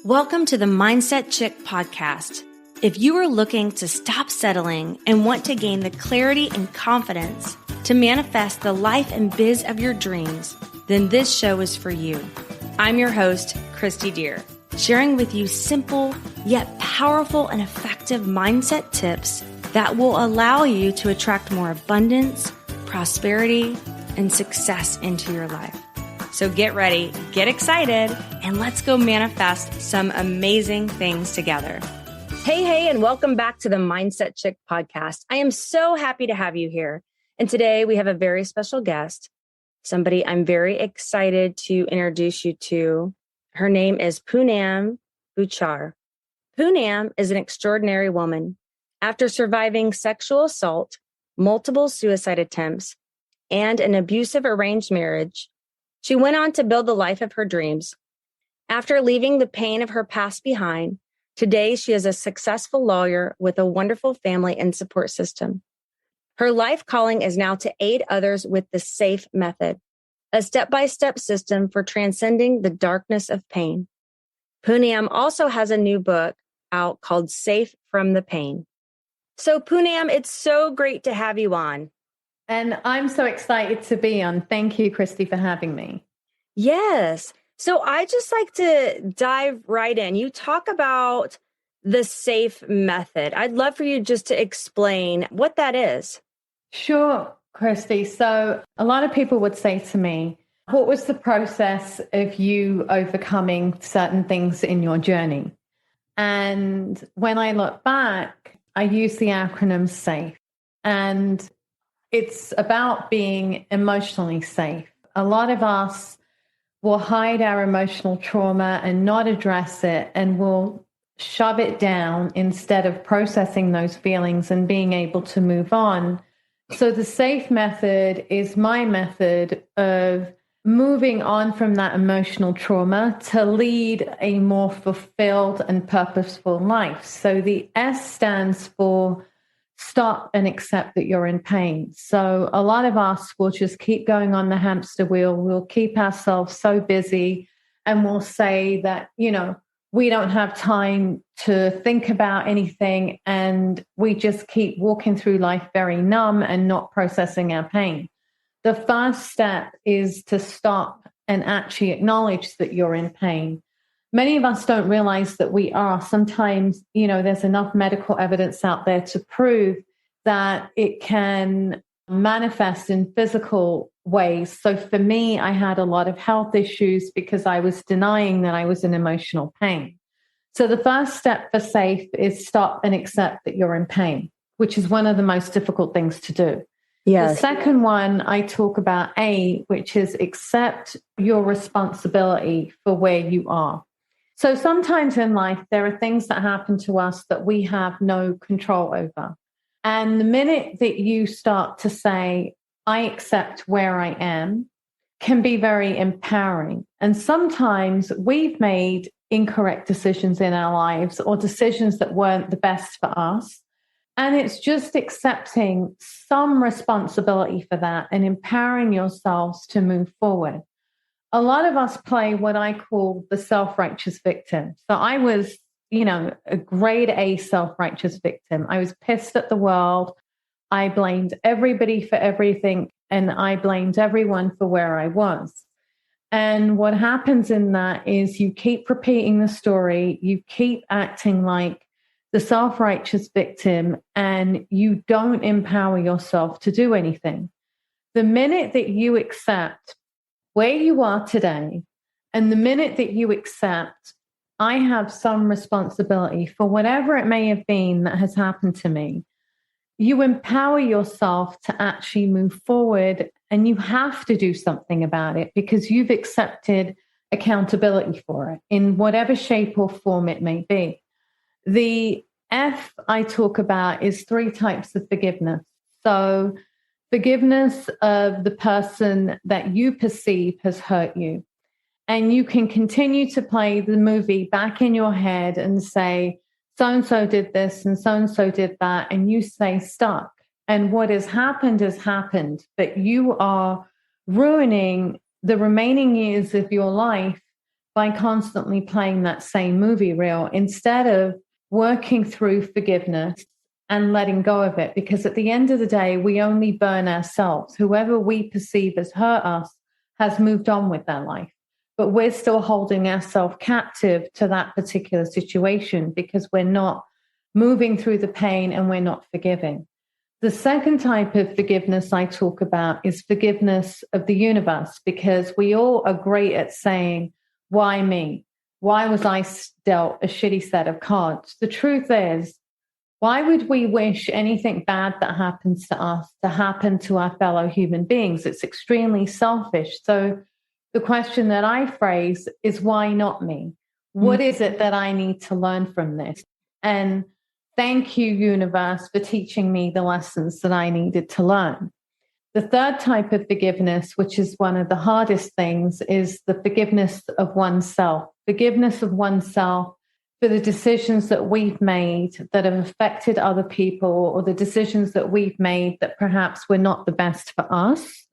Welcome to the Mindset Chick podcast. If you are looking to stop settling and want to gain the clarity and confidence to manifest the life and biz of your dreams, then this show is for you. I'm your host, Kristi Dear, sharing with you simple yet powerful and effective mindset tips that will allow you to attract more abundance, prosperity, and success into your life. So get ready, get excited, and let's go manifest some amazing things together. Hey, and welcome back to the Mindset Chick podcast. I am so happy to have you here. And today we have a very special guest, somebody I'm very excited to introduce you to. Her name is Poonam Bhuchar. Poonam is an extraordinary woman. After surviving sexual assault, multiple suicide attempts, and an abusive arranged marriage, she went on to build the life of her dreams. After leaving the pain of her past behind, today she is a successful lawyer with a wonderful family and support system. Her life calling is now to aid others with the S.A.F.E method, a step-by-step system for transcending the darkness of pain. Poonam also has a new book out called Safe from the Pain. So Poonam, it's so great to have you on. And I'm so excited to be on. Thank you, Kristi, for having me. Yes. So I just like to dive right in. You talk about the S.A.F.E method. I'd love for you just to explain what that is. Sure, Kristi. So a lot of people would say to me, what was the process of you overcoming certain things in your journey? And when I look back, I use the acronym SAFE. And it's about being emotionally safe. A lot of us will hide our emotional trauma and not address it, and will shove it down instead of processing those feelings and being able to move on. So the SAFE method is my method of moving on from that emotional trauma to lead a more fulfilled and purposeful life. So the S stands for stop and accept that you're in pain. So a lot of us will just keep going on the hamster wheel. We'll keep ourselves so busy and we'll say that, we don't have time to think about anything. And we just keep walking through life very numb and not processing our pain. The first step is to stop and actually acknowledge that you're in pain. Many of us don't realize that we are. Sometimes, there's enough medical evidence out there to prove that it can manifest in physical ways. So for me, I had a lot of health issues because I was denying that I was in emotional pain. So the first step for SAFE is stop and accept that you're in pain, which is one of the most difficult things to do. Yes. The second one, I talk about A, which is accept your responsibility for where you are. So sometimes in life, there are things that happen to us that we have no control over. And the minute that you start to say, I accept where I am, can be very empowering. And sometimes we've made incorrect decisions in our lives or decisions that weren't the best for us. And it's just accepting some responsibility for that and empowering yourselves to move forward. A lot of us play what I call the self-righteous victim. So I was, a grade A self-righteous victim. I was pissed at the world. I blamed everybody for everything, and I blamed everyone for where I was. And what happens in that is you keep repeating the story, you keep acting like the self-righteous victim, and you don't empower yourself to do anything. The minute that you accept where you are today, and the minute that you accept, I have some responsibility for whatever it may have been that has happened to me, you empower yourself to actually move forward, and you have to do something about it because you've accepted accountability for it in whatever shape or form it may be. The F I talk about is 3 types of forgiveness. So forgiveness of the person that you perceive has hurt you. And you can continue to play the movie back in your head and say, so-and-so did this and so-and-so did that. And you stay stuck. And what has happened, but you are ruining the remaining years of your life by constantly playing that same movie reel instead of working through forgiveness and letting go of it. Because at the end of the day, we only burn ourselves. Whoever we perceive as hurt us has moved on with their life. But we're still holding ourselves captive to that particular situation because we're not moving through the pain and we're not forgiving. The second type of forgiveness I talk about is forgiveness of the universe, because we all are great at saying, why me? Why was I dealt a shitty set of cards? The truth is, why would we wish anything bad that happens to us to happen to our fellow human beings? It's extremely selfish. So the question that I phrase is, why not me? What is it that I need to learn from this? And thank you, universe, for teaching me the lessons that I needed to learn. The third type of forgiveness, which is one of the hardest things, is the forgiveness of oneself. Forgiveness of oneself for the decisions that we've made that have affected other people, or the decisions that we've made that perhaps were not the best for us.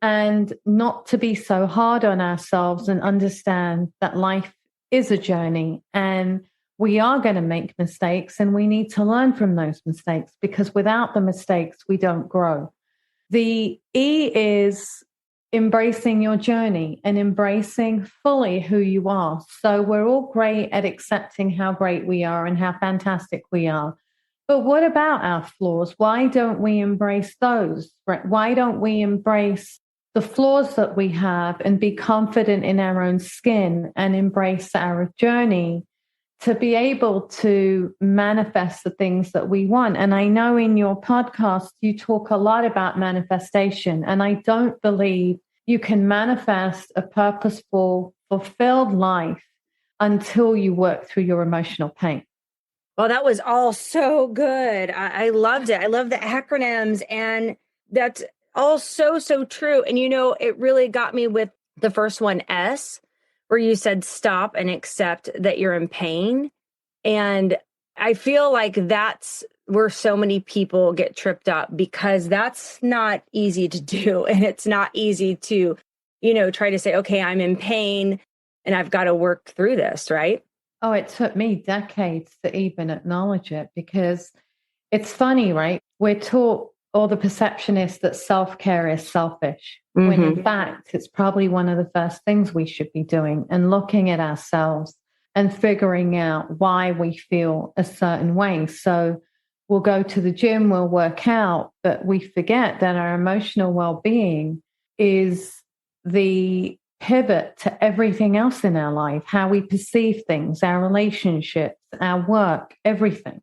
And not to be so hard on ourselves and understand that life is a journey and we are going to make mistakes and we need to learn from those mistakes, because without the mistakes, we don't grow. The E is embracing your journey and embracing fully who you are. So we're all great at accepting how great we are and how fantastic we are. But what about our flaws? Why don't we embrace those? Why don't we embrace the flaws that we have and be confident in our own skin and embrace our journey to be able to manifest the things that we want? And I know in your podcast, you talk a lot about manifestation, and I don't believe you can manifest a purposeful, fulfilled life until you work through your emotional pain. Well, that was all so good. I loved it. I love the acronyms, and that's all so true. And, it really got me with the first one, S, where you said stop and accept that you're in pain. And I feel like that's where so many people get tripped up, because that's not easy to do. And it's not easy to, try to say, okay, I'm in pain and I've got to work through this, right? Oh, it took me decades to even acknowledge it, because it's funny, right? We're taught, or the perception is, that self-care is selfish, when in fact, it's probably one of the first things we should be doing, and looking at ourselves and figuring out why we feel a certain way. So we'll go to the gym, we'll work out, but we forget that our emotional well-being is the pivot to everything else in our life, how we perceive things, our relationships, our work, everything.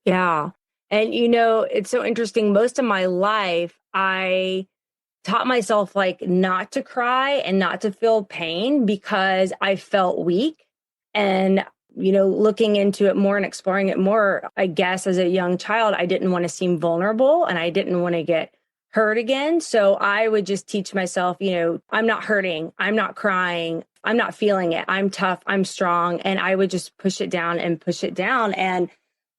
Yeah. And, it's so interesting. Most of my life, I taught myself not to cry and not to feel pain because I felt weak. And, looking into it more and exploring it more, I guess as a young child, I didn't want to seem vulnerable and I didn't want to get hurt again. So I would just teach myself, I'm not hurting, I'm not crying, I'm not feeling it, I'm tough, I'm strong. And I would just push it down and push it down. And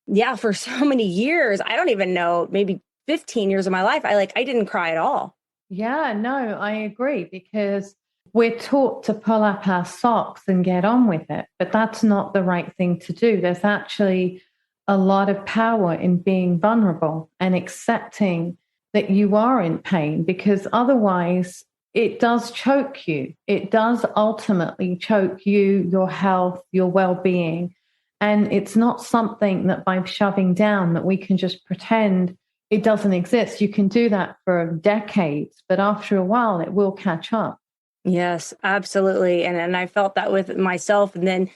yeah, for so many years, I don't even know, maybe 15 years of my life, I didn't cry at all. Yeah, no, I agree, because we're taught to pull up our socks and get on with it, but that's not the right thing to do. There's actually a lot of power in being vulnerable and accepting that you are in pain, because otherwise it does choke you. It does ultimately choke you, your health, your well-being. And it's not something that by shoving down that we can just pretend it doesn't exist. You can do that for decades, but after a while it will catch up. Yes, absolutely. And I felt that with myself. And then,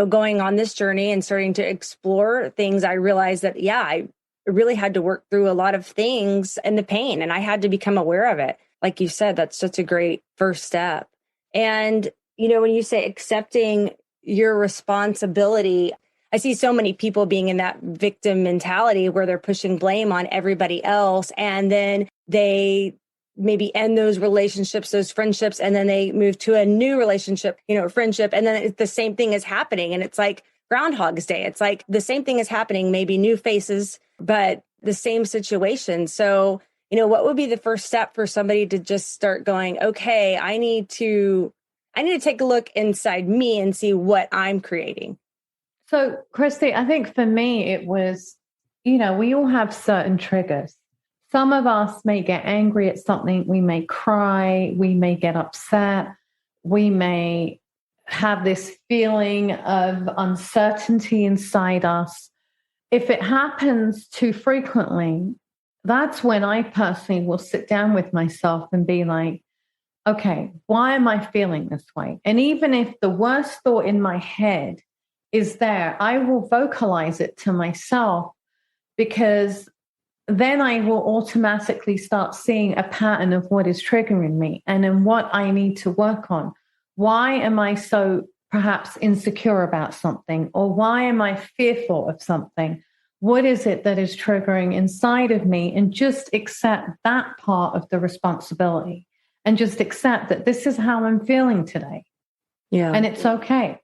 going on this journey and starting to explore things, I realized that, yeah, I really had to work through a lot of things and the pain, and I had to become aware of it. Like you said, that's such a great first step. And, when you say accepting your responsibility, I see so many people being in that victim mentality where they're pushing blame on everybody else. And then they maybe end those relationships, those friendships, and then they move to a new relationship, friendship. And then the same thing is happening. And it's like Groundhog's Day. It's like the same thing is happening, maybe new faces, but the same situation. So, what would be the first step for somebody to just start going, okay, I need to I need to take a look inside me and see what I'm creating. So, Kristi, I think for me, it was, we all have certain triggers. Some of us may get angry at something. We may cry. We may get upset. We may have this feeling of uncertainty inside us. If it happens too frequently, that's when I personally will sit down with myself and be like, okay, why am I feeling this way? And even if the worst thought in my head is there, I will vocalize it to myself, because then I will automatically start seeing a pattern of what is triggering me and then what I need to work on. Why am I so perhaps insecure about something? Or why am I fearful of something? What is it that is triggering inside of me? And just accept that part of the responsibility and just accept that this is how I'm feeling today. Yeah. And it's okay.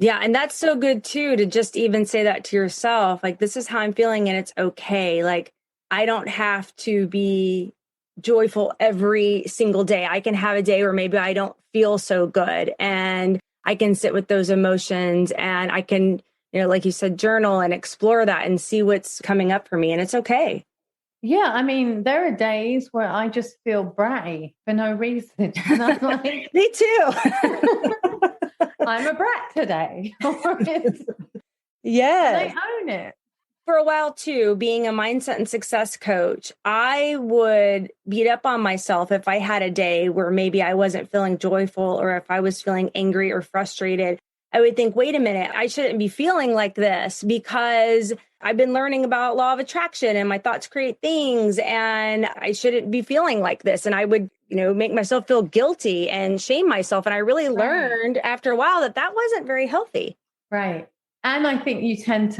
Yeah. And that's so good too, to just even say that to yourself, like, this is how I'm feeling and it's okay. Like, I don't have to be joyful every single day. I can have a day where maybe I don't feel so good, and I can sit with those emotions, and I can, like you said, journal and explore that and see what's coming up for me. And it's okay. Yeah, I mean, there are days where I just feel bratty for no reason. And I'm like, me too. I'm a brat today. Yes. And I own it. For a while too, being a mindset and success coach, I would beat up on myself if I had a day where maybe I wasn't feeling joyful, or if I was feeling angry or frustrated. I would think, wait a minute, I shouldn't be feeling like this, because I've been learning about law of attraction and my thoughts create things, and I shouldn't be feeling like this. And I would, make myself feel guilty and shame myself. And I really learned after a while that wasn't very healthy. Right. And I think we tend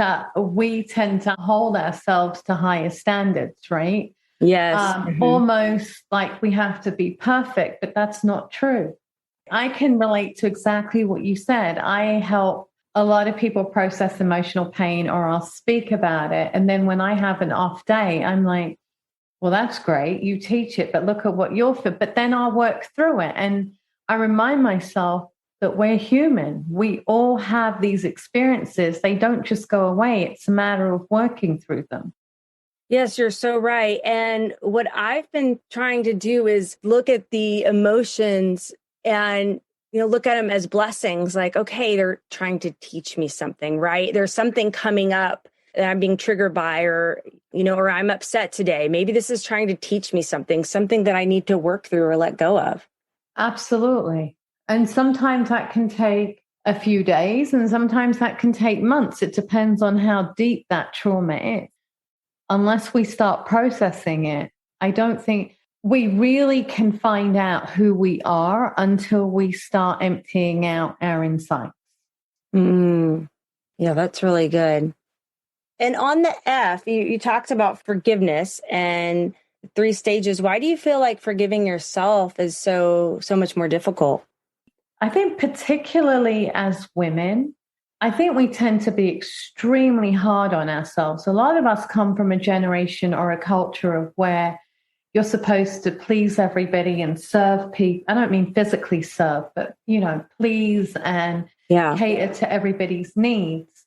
to hold ourselves to higher standards, right? Yes. Almost like we have to be perfect, but that's not true. I can relate to exactly what you said. I help a lot of people process emotional pain, or I'll speak about it. And then when I have an off day, I'm like, well, that's great. You teach it, but look at what you're feeling. But then I'll work through it. And I remind myself that we're human. We all have these experiences. They don't just go away. It's a matter of working through them. Yes, you're so right. And what I've been trying to do is look at the emotions and, look at them as blessings. Like, okay, they're trying to teach me something, right? There's something coming up that I'm being triggered by, or I'm upset today. Maybe this is trying to teach me something that I need to work through or let go of. Absolutely. And sometimes that can take a few days, and sometimes that can take months. It depends on how deep that trauma is. Unless we start processing it, I don't think we really can find out who we are until we start emptying out our insights. Yeah, that's really good. And on the F, you talked about forgiveness and 3 stages. Why do you feel like forgiving yourself is so much more difficult? I think particularly as women, I think we tend to be extremely hard on ourselves. A lot of us come from a generation or a culture of where you're supposed to please everybody and serve people. I don't mean physically serve, but, please and cater to everybody's needs.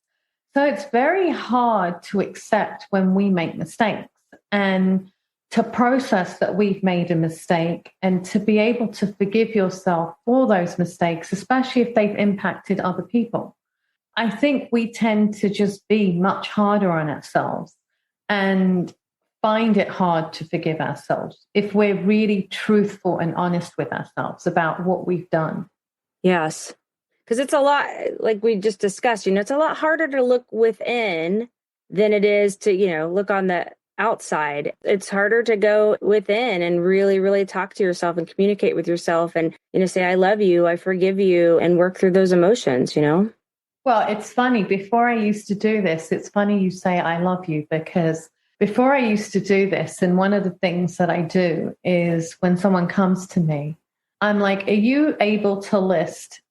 So it's very hard to accept when we make mistakes and to process that we've made a mistake, and to be able to forgive yourself for those mistakes, especially if they've impacted other people. I think we tend to just be much harder on ourselves and find it hard to forgive ourselves if we're really truthful and honest with ourselves about what we've done. Yes. Because it's a lot, like we just discussed, it's a lot harder to look within than it is to, look on the outside. It's harder to go within and really, really talk to yourself and communicate with yourself and, say, I love you, I forgive you, and work through those emotions, Well, it's funny. Before I used to do this, it's funny you say I love you, because before I used to do this, and one of the things that I do is when someone comes to me, I'm like, are you able to list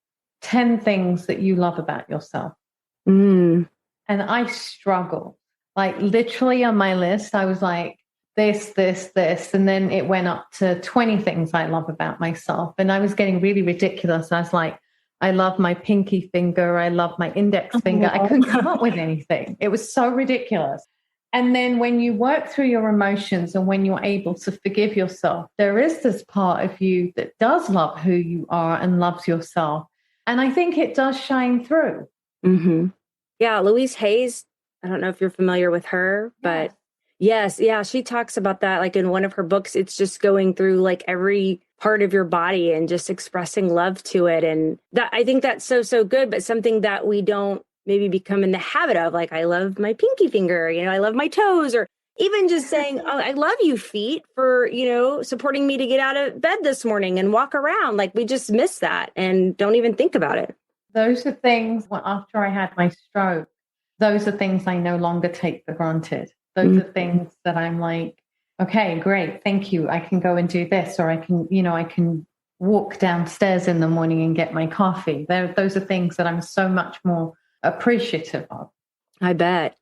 10 things that you love about yourself? And I struggled. Like literally on my list, I was like, this, this, this. And then it went up to 20 things I love about myself. And I was getting really ridiculous. I was like, I love my pinky finger. I love my index finger. I couldn't come up with anything. It was so ridiculous. And then when you work through your emotions and when you're able to forgive yourself, there is this part of you that does love who you are and loves yourself. And I think it does shine through. Mm-hmm. Yeah. Louise Hayes, I don't know if you're familiar with her, but yes. Yeah. She talks about that. Like in one of her books, it's just going through like every part of your body and just expressing love to it. And that, I think that's so, so good, but something that we don't maybe become in the habit of. Like, I love my pinky finger, I love my toes, or even just saying, oh, I love you, feet, for, supporting me to get out of bed this morning and walk around. Like, we just miss that and don't even think about it. Those are things, after I had my stroke, those are things I no longer take for granted. Those are things that I'm like, okay, great, thank you. I can go and do this, or I can walk downstairs in the morning and get my coffee. Those are things that I'm so much more appreciative of. I bet.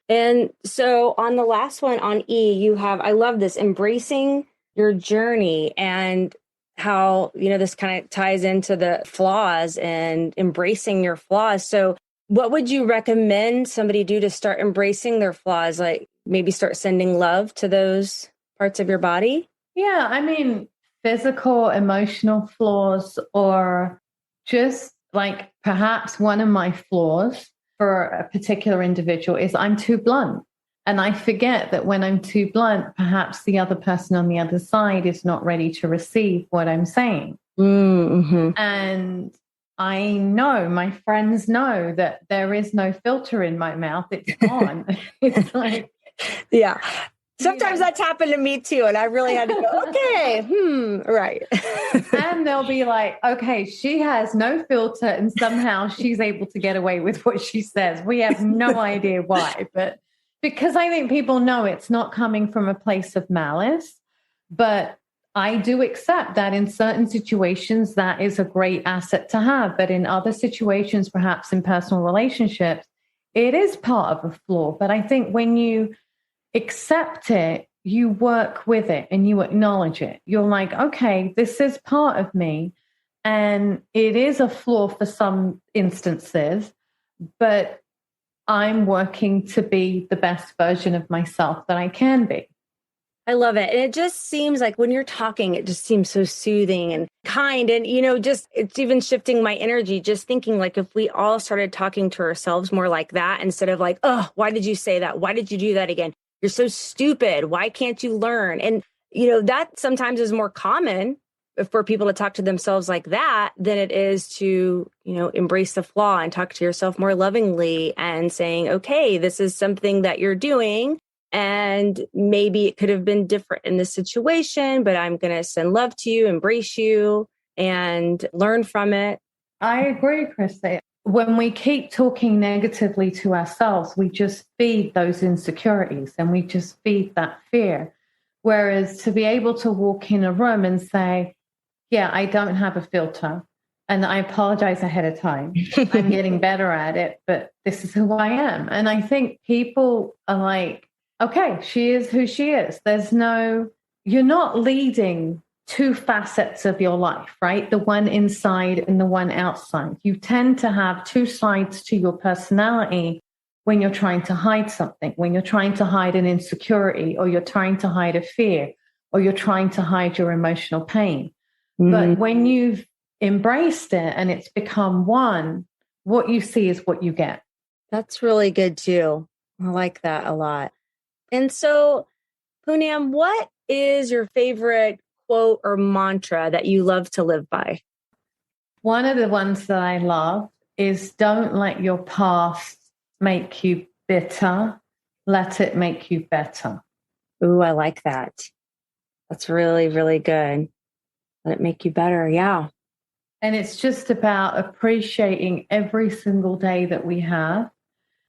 And so on the last one, on E, you have, I love this, embracing your journey, and how, this kind of ties into the flaws and embracing your flaws. So what would you recommend somebody do to start embracing their flaws? Like maybe start sending love to those parts of your body? Yeah, I mean, physical, emotional flaws, or just like perhaps one of my flaws for a particular individual is I'm too blunt. And I forget that when I'm too blunt, perhaps the other person on the other side is not ready to receive what I'm saying. Mm-hmm. And I know, my friends know, that there is no filter in my mouth. It's on. It's like, yeah. Sometimes that's happened to me too. And I really had to go, okay, right. And they'll be like, okay, she has no filter and somehow she's able to get away with what she says. We have no idea why, but because I think people know it's not coming from a place of malice. But I do accept that in certain situations, that is a great asset to have. But in other situations, perhaps in personal relationships, it is part of a flaw. But I think when you accept it, you work with it and you acknowledge it. You're like, okay, this is part of me. And it is a flaw for some instances, but I'm working to be the best version of myself that I can be. I love it. And it just seems like when you're talking, it just seems so soothing and kind. And, just it's even shifting my energy, just thinking like if we all started talking to ourselves more like that, instead of like, oh, why did you say that? Why did you do that again? You're so stupid. Why can't you learn? And, that sometimes is more common for people to talk to themselves like that than it is to, embrace the flaw and talk to yourself more lovingly and saying, okay, this is something that you're doing. And maybe it could have been different in this situation, but I'm going to send love to you, embrace you, and learn from it. I agree, Kristi. When we keep talking negatively to ourselves, we just feed those insecurities and we just feed that fear. Whereas to be able to walk in a room and say, yeah, I don't have a filter, and I apologize ahead of time. I'm getting better at it, but this is who I am. And I think people are like, okay, she is who she is. You're not leading two facets of your life, right? The one inside and the one outside. You tend to have two sides to your personality when you're trying to hide something, when you're trying to hide an insecurity, or you're trying to hide a fear, or you're trying to hide your emotional pain. Mm-hmm. But when you've embraced it and it's become one, what you see is what you get. That's really good too. I like that a lot. And so, Poonam, what is your favorite quote or mantra that you love to live by? One of the ones that I love is, don't let your past make you bitter. Let it make you better. Ooh, I like that. That's really, really good. Let it make you better. Yeah. And it's just about appreciating every single day that we have.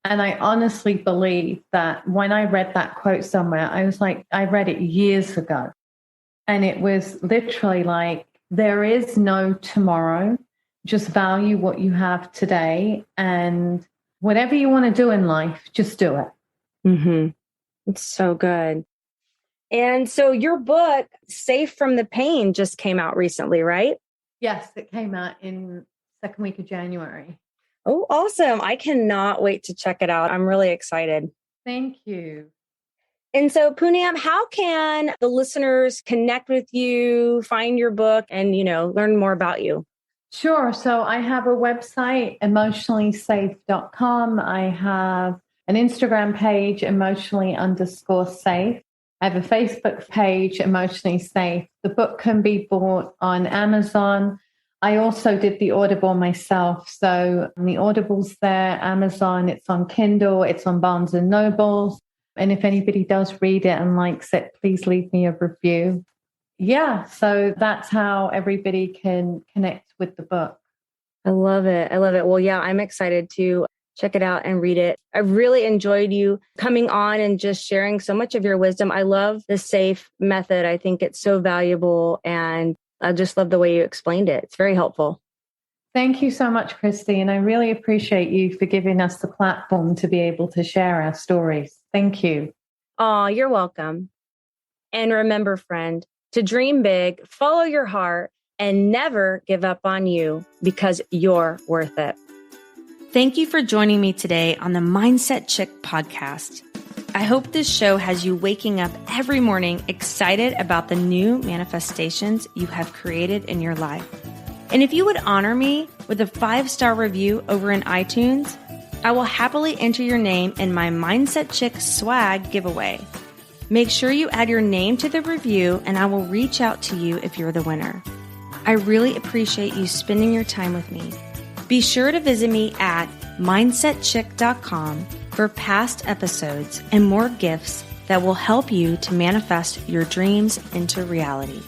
And I honestly believe that when I read that quote somewhere, I was like, I read it years ago. And it was literally like, there is no tomorrow. Just value what you have today. And whatever you want to do in life, just do it. Mm-hmm. It's so good. And so your book, Safe from the Pain, just came out recently, right? Yes, it came out in second week of January. Oh, awesome. I cannot wait to check it out. I'm really excited. Thank you. And so, Poonam, how can the listeners connect with you, find your book, and, learn more about you? Sure. So I have a website, emotionallysafe.com. I have an Instagram page, emotionally_safe. I have a Facebook page, Emotionally Safe. The book can be bought on Amazon. I also did the Audible myself. So the Audible's there, Amazon, it's on Kindle, it's on Barnes and Noble. And if anybody does read it and likes it, please leave me a review. Yeah, so that's how everybody can connect with the book. I love it. I love it. Well, yeah, I'm excited to check it out and read it. I really enjoyed you coming on and just sharing so much of your wisdom. I love the SAFE method. I think it's so valuable, and I just love the way you explained it. It's very helpful. Thank you so much, Kristi. And I really appreciate you for giving us the platform to be able to share our stories. Thank you. Oh, you're welcome. And remember, friend, to dream big, follow your heart, and never give up on you, because you're worth it. Thank you for joining me today on the Mindset Chick podcast. I hope this show has you waking up every morning excited about the new manifestations you have created in your life. And if you would honor me with a 5-star review over in iTunes, I will happily enter your name in my Mindset Chick swag giveaway. Make sure you add your name to the review, and I will reach out to you if you're the winner. I really appreciate you spending your time with me. Be sure to visit me at mindsetchick.com for past episodes and more gifts that will help you to manifest your dreams into reality.